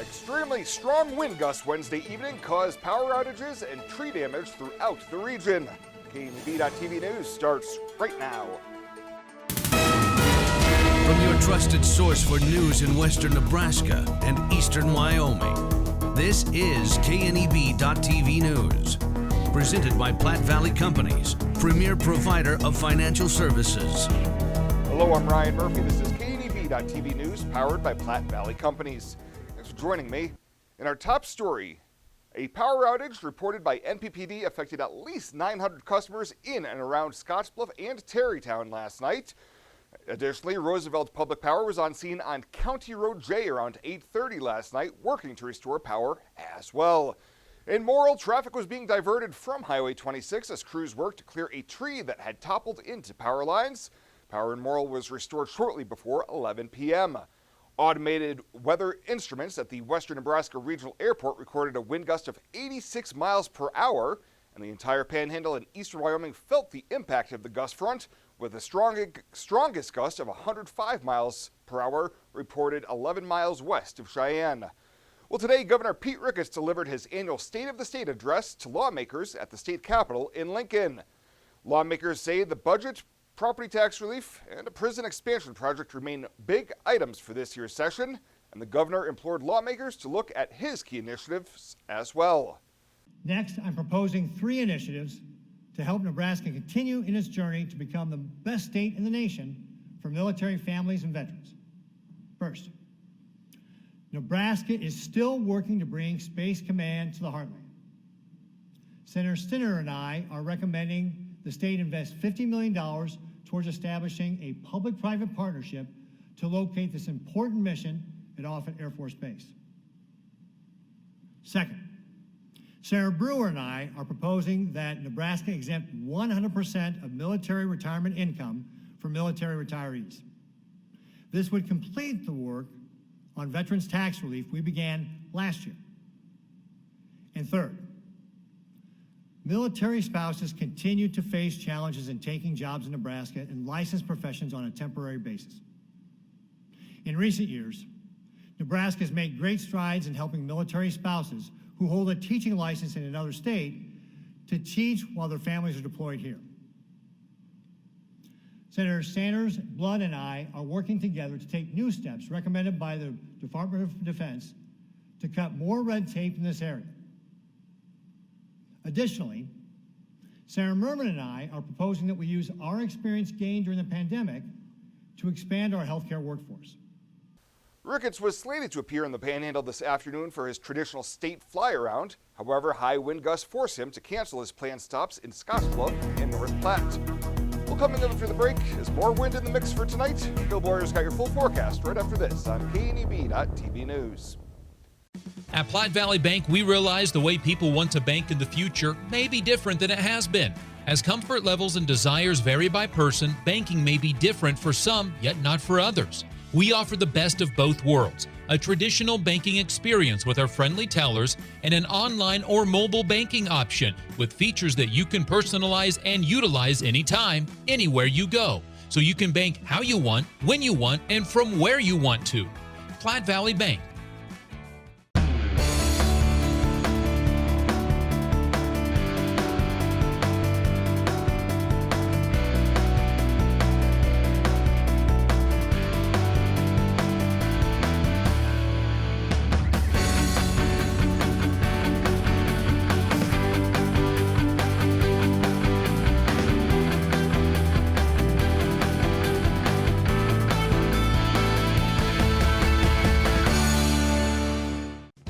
Extremely strong wind gusts Wednesday evening caused power outages and tree damage throughout the region. KNEB.TV News starts right now. From your trusted source for news in western Nebraska and eastern Wyoming, this is KNEB.TV News. Presented by Platte Valley Companies, premier provider of financial services. Hello, I'm Ryan Murphy. This is KNEB.TV News, powered by Platte Valley Companies. Thanks for joining me. In our top story, a power outage reported by NPPD affected at least 900 customers in and around Scottsbluff and Terrytown last night. Additionally, Roosevelt Public Power was on scene on County Road J around 8:30 last night, working to restore power as well. In Morrill, traffic was being diverted from Highway 26 as crews worked to clear a tree that had toppled into power lines. Power in Morrill was restored shortly before 11 p.m. Automated weather instruments at the Western Nebraska Regional Airport recorded a wind gust of 86 miles per hour, and the entire Panhandle and eastern Wyoming felt the impact of the gust front, with the strongest gust of 105 miles per hour reported 11 miles west of Cheyenne. Well, today, Governor Pete Ricketts delivered his annual State of the State address to lawmakers at the state capitol in Lincoln. Lawmakers say the budget, property tax relief, and a prison expansion project remain big items for this year's session, and the governor implored lawmakers to look at his key initiatives as well. Next, I'm proposing 3 initiatives to help Nebraska continue in its journey to become the best state in the nation for military families and veterans. First, Nebraska is still working to bring Space Command to the heartland. Senator Stinner and I are recommending the state invest $50 million towards establishing a public-private partnership to locate this important mission at Offutt Air Force Base. Second, Senator Brewer and I are proposing that Nebraska exempt 100% of military retirement income for military retirees. This would complete the work on veterans tax relief we began last year. And third, military spouses continue to face challenges in taking jobs in Nebraska in licensed professions on a temporary basis. In recent years, Nebraska has made great strides in helping military spouses who hold a teaching license in another state to teach while their families are deployed here. Senator Sanders, Blood, and I are working together to take new steps recommended by the Department of Defense to cut more red tape in this area. Additionally, Senator Merman and I are proposing that we use our experience gained during the pandemic to expand our healthcare workforce. Ricketts was slated to appear in the Panhandle this afternoon for his traditional state fly-around. However, high wind gusts forced him to cancel his planned stops in Scottsbluff and North Platte. Well, coming up after the break is more wind in the mix for tonight. Bill Boyer's got your full forecast right after this on KNEB.TV News. At Platte Valley Bank, we realize the way people want to bank in the future may be different than it has been. As comfort levels and desires vary by person, banking may be different for some, yet not for others. We offer the best of both worlds, a traditional banking experience with our friendly tellers and an online or mobile banking option with features that you can personalize and utilize anytime, anywhere you go. So you can bank how you want, when you want, and from where you want to. Platte Valley Bank.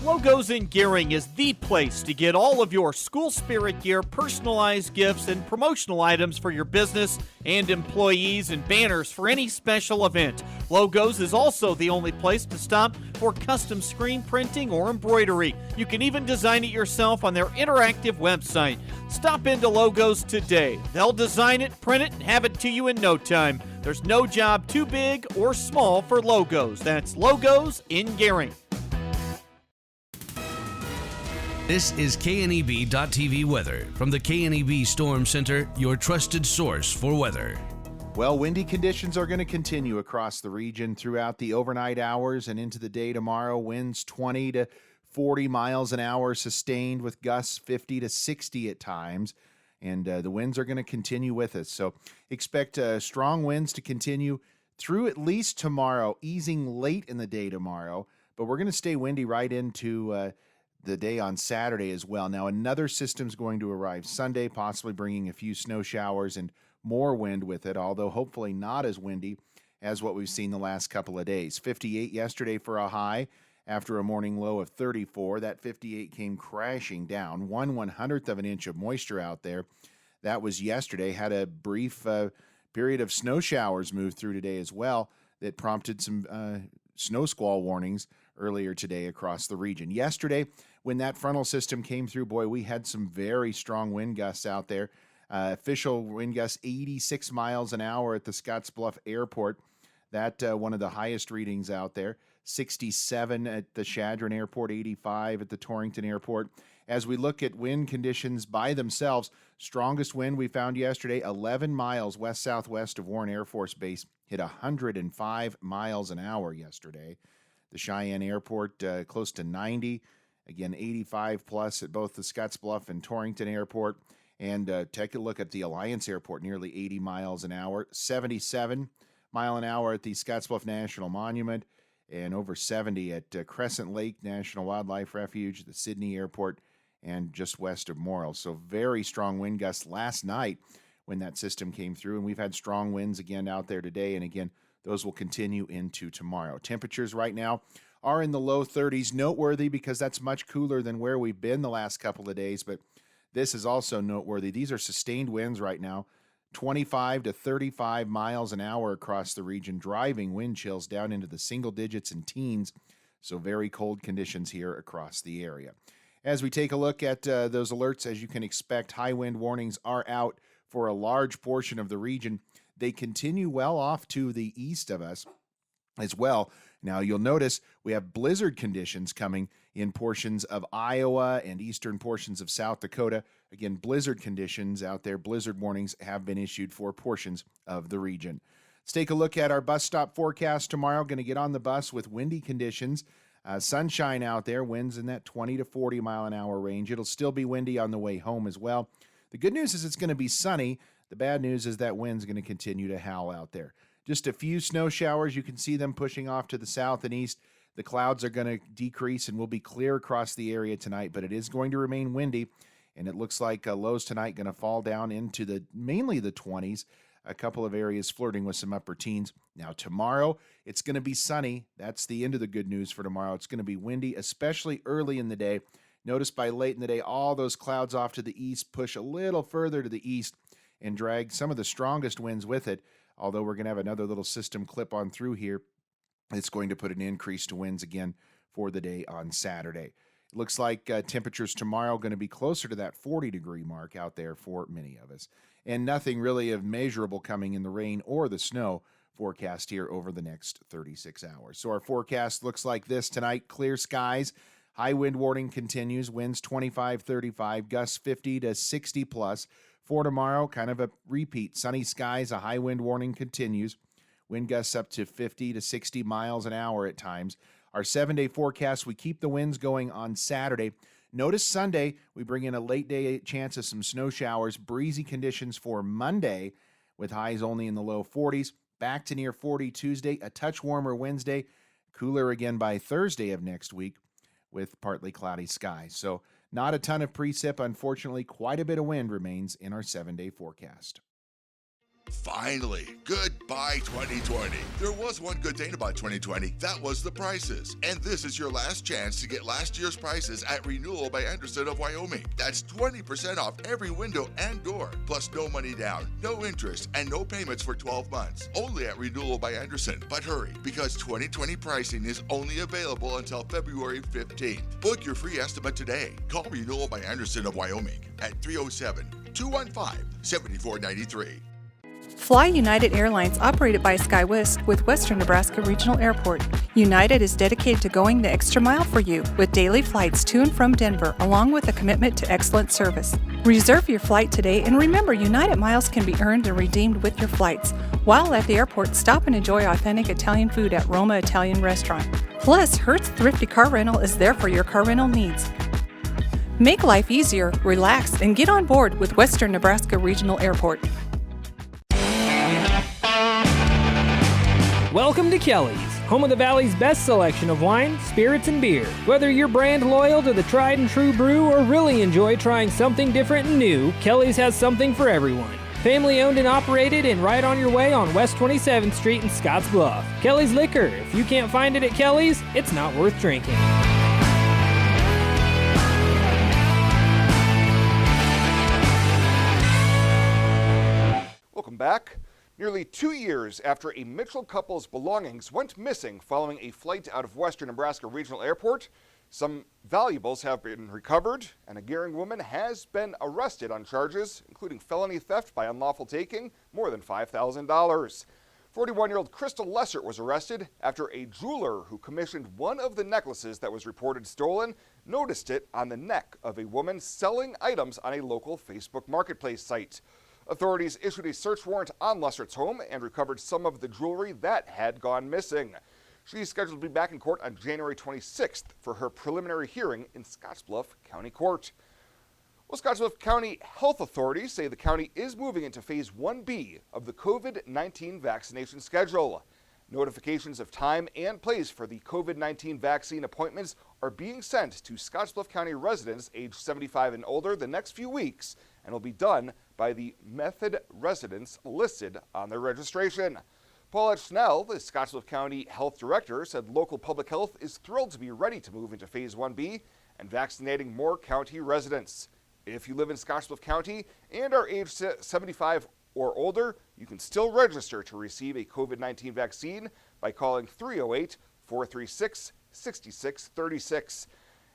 Logos in Gearing is the place to get all of your school spirit gear, personalized gifts, and promotional items for your business and employees and banners for any special event. Logos is also the only place to stop for custom screen printing or embroidery. You can even design it yourself on their interactive website. Stop into Logos today. They'll design it, print it, and have it to you in no time. There's no job too big or small for Logos. That's Logos in Gearing. This is KNEB.TV weather from the KNEB Storm Center, your trusted source for weather. Well, windy conditions are going to continue across the region throughout the overnight hours and into the day tomorrow. Winds 20 to 40 miles an hour sustained with gusts 50 to 60 at times. And the winds are going to continue with us. So expect strong winds to continue through at least tomorrow, easing late in the day tomorrow. But we're going to stay windy right into the day on Saturday as well. Now, another system's going to arrive Sunday, possibly bringing a few snow showers and more wind with it, although hopefully not as windy as what we've seen the last couple of days. 58 yesterday for a high after a morning low of 34. That 58 came crashing down. 1/100th of an inch of moisture out there. That was yesterday. Had a brief period of snow showers move through today as well that prompted some snow squall warnings earlier today across the region. Yesterday, when that frontal system came through, boy, we had some very strong wind gusts out there. Official wind gusts 86 miles an hour at the Scottsbluff Airport. That one of the highest readings out there. 67 at the Chadron Airport, 85 at the Torrington Airport. As we look at wind conditions by themselves, strongest wind we found yesterday, 11 miles west-southwest of Warren Air Force Base, hit 105 miles an hour yesterday. The Cheyenne Airport, close to 90. Again, 85 plus at both the Scottsbluff and Torrington Airport. And take a look at the Alliance Airport, nearly 80 miles an hour. 77 mile an hour at the Scottsbluff National Monument. And over 70 at Crescent Lake National Wildlife Refuge, the Sydney Airport, and just west of Morrill. So very strong wind gusts last night when that system came through. And we've had strong winds again out there today. And again, those will continue into tomorrow. Temperatures right now are in the low 30s. Noteworthy because that's much cooler than where we've been the last couple of days. But this is also noteworthy. These are sustained winds right now. 25 to 35 miles an hour across the region, driving wind chills down into the single digits and teens. So very cold conditions here across the area. As we take a look at those alerts, as you can expect, high wind warnings are out for a large portion of the region. They continue well off to the east of us as well. Now, you'll notice we have blizzard conditions coming in portions of Iowa and eastern portions of South Dakota. Again, blizzard conditions out there. Blizzard warnings have been issued for portions of the region. Let's take a look at our bus stop forecast tomorrow. Going to get on the bus with windy conditions. Sunshine out there, winds in that 20 to 40 mile an hour range. It'll still be windy on the way home as well. The good news is it's going to be sunny. The bad news is that wind's going to continue to howl out there. Just a few snow showers. You can see them pushing off to the south and east. The clouds are going to decrease and will be clear across the area tonight, but it is going to remain windy. And it looks like lows tonight going to fall down into mainly the 20s. A couple of areas flirting with some upper teens. Now tomorrow, it's going to be sunny. That's the end of the good news for tomorrow. It's going to be windy, especially early in the day. Notice by late in the day, all those clouds off to the east push a little further to the east and drag some of the strongest winds with it. Although we're going to have another little system clip on through here, it's going to put an increase to winds again for the day on Saturday. It looks like temperatures tomorrow going to be closer to that 40-degree mark out there for many of us. And nothing really of measurable coming in the rain or the snow forecast here over the next 36 hours. So our forecast looks like this tonight. Clear skies. High wind warning continues. Winds 25, 35, gusts 50 to 60 plus. For tomorrow, kind of a repeat. Sunny skies, a high wind warning continues. Wind gusts up to 50 to 60 miles an hour at times. Our 7-day forecast, we keep the winds going on Saturday. Notice Sunday, we bring in a late day chance of some snow showers. Breezy conditions for Monday with highs only in the low 40s. Back to near 40 Tuesday, a touch warmer Wednesday. Cooler again by Thursday of next week with partly cloudy skies. So not a ton of precip. Unfortunately, quite a bit of wind remains in our 7-day forecast. Finally, goodbye 2020. There was one good thing about 2020. That was the prices. And this is your last chance to get last year's prices at Renewal by Anderson of Wyoming. That's 20% off every window and door. Plus no money down, no interest, and no payments for 12 months. Only at Renewal by Anderson. But hurry, because 2020 pricing is only available until February 15th. Book your free estimate today. Call Renewal by Anderson of Wyoming at 307-215-7493. Fly United Airlines, operated by SkyWest with Western Nebraska Regional Airport. United is dedicated to going the extra mile for you with daily flights to and from Denver, along with a commitment to excellent service. Reserve your flight today, and remember, United miles can be earned and redeemed with your flights. While at the airport, stop and enjoy authentic Italian food at Roma Italian Restaurant. Plus, Hertz Thrifty Car Rental is there for your car rental needs. Make life easier, relax, and get on board with Western Nebraska Regional Airport. Welcome to Kelly's, home of the Valley's best selection of wine, spirits, and beer. Whether you're brand loyal to the tried and true brew or really enjoy trying something different and new, Kelly's has something for everyone. Family owned and operated and right on your way on West 27th Street in Scotts Bluff. Kelly's Liquor. If you can't find it at Kelly's, it's not worth drinking. Welcome back. Nearly 2 years after a Mitchell couple's belongings went missing following a flight out of Western Nebraska Regional Airport, some valuables have been recovered, and a Gering woman has been arrested on charges, including felony theft by unlawful taking, more than $5,000. 41-year-old Crystal Lessert was arrested after a jeweler who commissioned one of the necklaces that was reported stolen noticed it on the neck of a woman selling items on a local Facebook marketplace site. Authorities issued a search warrant on Lessert's home and recovered some of the jewelry that had gone missing. She's scheduled to be back in court on January 26th for her preliminary hearing in Scottsbluff County Court. Well, Scottsbluff County health authorities say the county is moving into Phase 1B of the COVID-19 vaccination schedule. Notifications of time and place for the COVID-19 vaccine appointments are being sent to Scottsbluff County residents aged 75 and older the next few weeks and will be done by the Method residents listed on their registration. Paulette Schnell, the Scottsbluff County Health Director, said local public health is thrilled to be ready to move into Phase 1B and vaccinating more county residents. If you live in Scottsbluff County and are aged 75 or older, you can still register to receive a COVID-19 vaccine by calling 308-436-6636.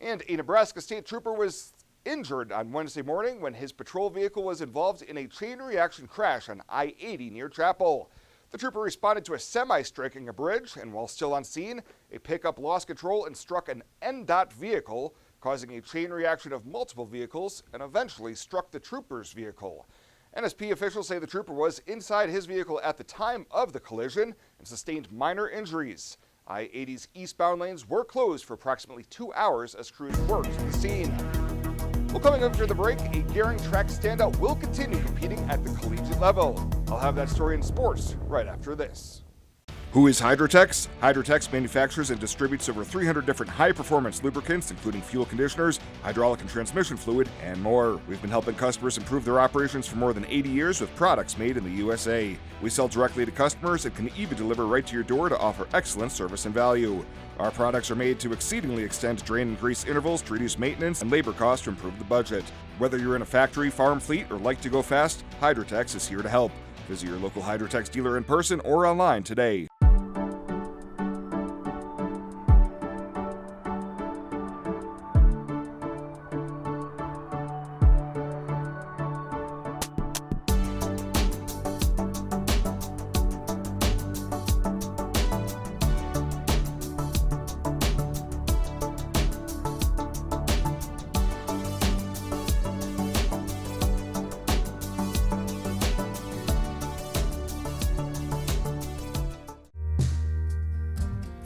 And a Nebraska state trooper was injured on Wednesday morning when his patrol vehicle was involved in a chain reaction crash on I-80 near Chapel. The trooper responded to a semi striking a bridge, and while still on scene, a pickup lost control and struck an NDOT vehicle, causing a chain reaction of multiple vehicles and eventually struck the trooper's vehicle. NSP officials say the trooper was inside his vehicle at the time of the collision and sustained minor injuries. I-80's eastbound lanes were closed for approximately 2 hours as crews worked the scene. Well, coming up after the break, a Gering track standout will continue competing at the collegiate level. I'll have that story in sports right after this. Who is Hydrotex? Hydrotex manufactures and distributes over 300 different high-performance lubricants, including fuel conditioners, hydraulic and transmission fluid, and more. We've been helping customers improve their operations for more than 80 years with products made in the USA. We sell directly to customers and can even deliver right to your door to offer excellent service and value. Our products are made to exceedingly extend drain and grease intervals to reduce maintenance and labor costs to improve the budget. Whether you're in a factory, farm fleet, or like to go fast, Hydrotex is here to help. Visit your local Hydrotex dealer in person or online today.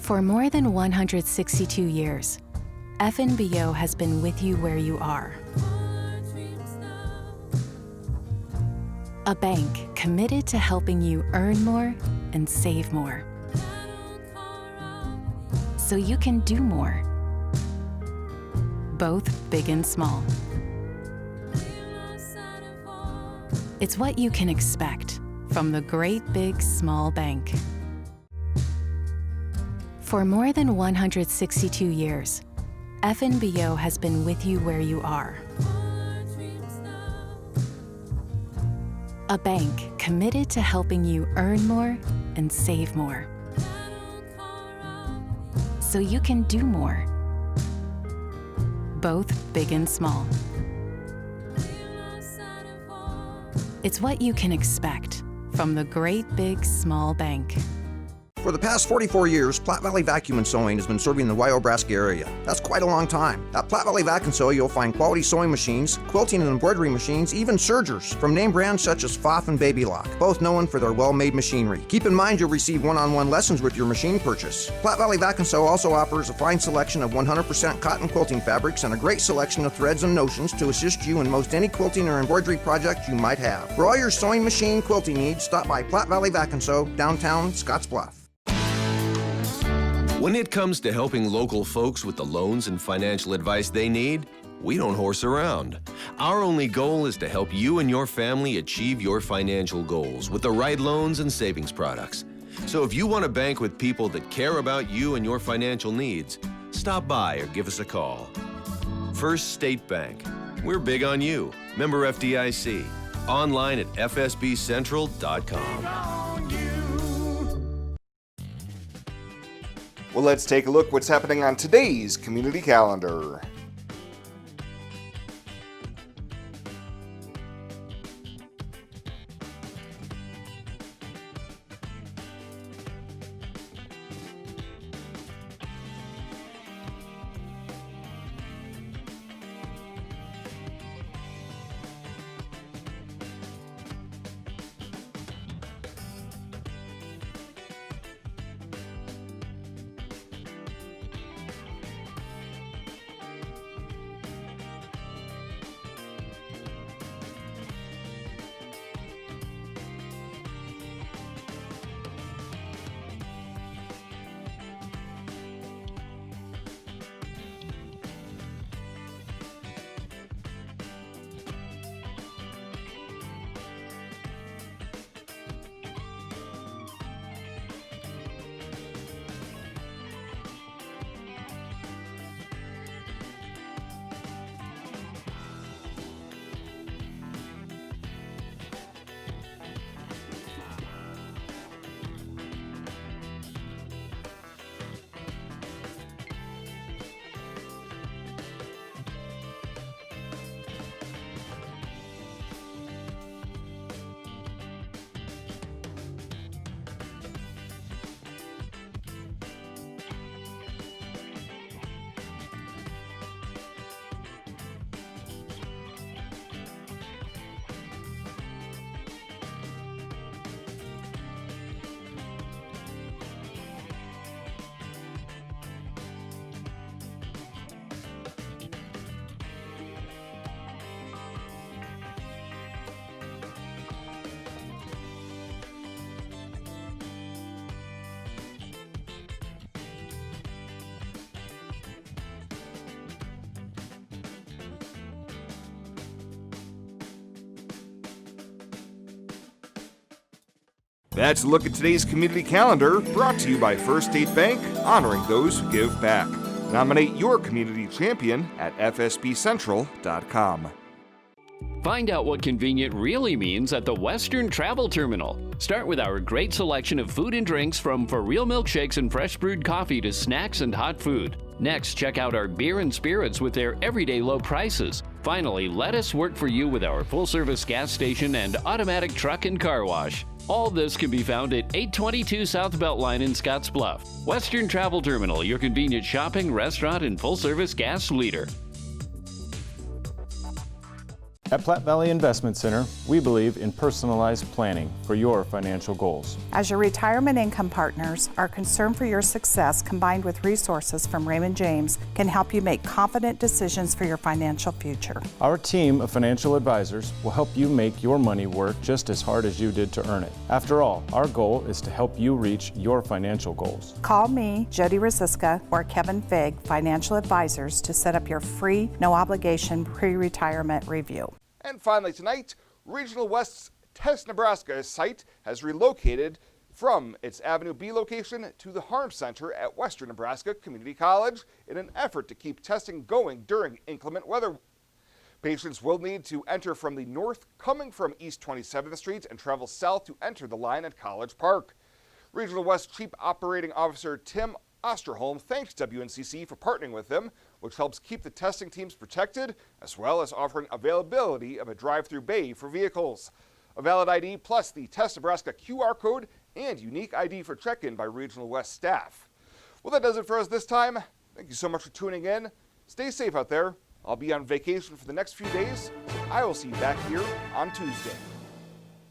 For more than 162 years, FNBO has been with you where you are. A bank committed to helping you earn more and save more, so you can do more, both big and small. It's what you can expect from the Great Big Small Bank. For more than 162 years, FNBO has been with you where you are. A bank committed to helping you earn more and save more, so you can do more, both big and small. It's what you can expect from the Great Big Small Bank. For the past 44 years, Platte Valley Vacuum and Sewing has been serving the Wyobraska area. That's quite a long time. At Platte Valley Vac and Sew, you'll find quality sewing machines, quilting and embroidery machines, even sergers from name brands such as Pfaff and Baby Lock, both known for their well-made machinery. Keep in mind you'll receive one-on-one lessons with your machine purchase. Platte Valley Vac and Sew also offers a fine selection of 100% cotton quilting fabrics and a great selection of threads and notions to assist you in most any quilting or embroidery project you might have. For all your sewing machine quilting needs, stop by Platte Valley Vac and Sew, downtown Scottsbluff. When it comes to helping local folks with the loans and financial advice they need, we don't horse around. Our only goal is to help you and your family achieve your financial goals with the right loans and savings products. So if you want to bank with people that care about you and your financial needs, stop by or give us a call. First State Bank. We're big on you. Member FDIC. Online at fsbcentral.com. Well, let's take a look what's happening on today's community calendar. That's a look at today's community calendar, brought to you by First State Bank, honoring those who give back. Nominate your community champion at fsbcentral.com. Find out what convenient really means at the Western Travel Terminal. Start with our great selection of food and drinks, from for real milkshakes and fresh brewed coffee to snacks and hot food. Next, check out our beer and spirits with their everyday low prices. Finally, let us work for you with our full-service gas station and automatic truck and car wash. All this can be found at 822 South Beltline in Scottsbluff. Western Travel Terminal, your convenient shopping, restaurant, and full-service gas leader. At Platte Valley Investment Center, we believe in personalized planning for your financial goals. As your retirement income partners, our concern for your success, combined with resources from Raymond James, can help you make confident decisions for your financial future. Our team of financial advisors will help you make your money work just as hard as you did to earn it. After all, our goal is to help you reach your financial goals. Call me, Jody Rosiska, or Kevin Fig, Financial Advisors, to set up your free, no-obligation pre-retirement review. And finally tonight, Regional West's Test Nebraska site has relocated from its Avenue B location to the Harm Center at Western Nebraska Community College in an effort to keep testing going during inclement weather. Patients will need to enter from the north, coming from East 27th Street, and travel south to enter the line at College Park. Regional West Chief Operating Officer Tim Osterholm thanks WNCC for partnering with them, which helps keep the testing teams protected, as well as offering availability of a drive-through bay for vehicles. A valid ID plus the Test Nebraska QR code and unique ID for check-in by Regional West staff. Well, that does it for us this time. Thank you so much for tuning in. Stay safe out there. I'll be on vacation for the next few days. I will see you back here on Tuesday.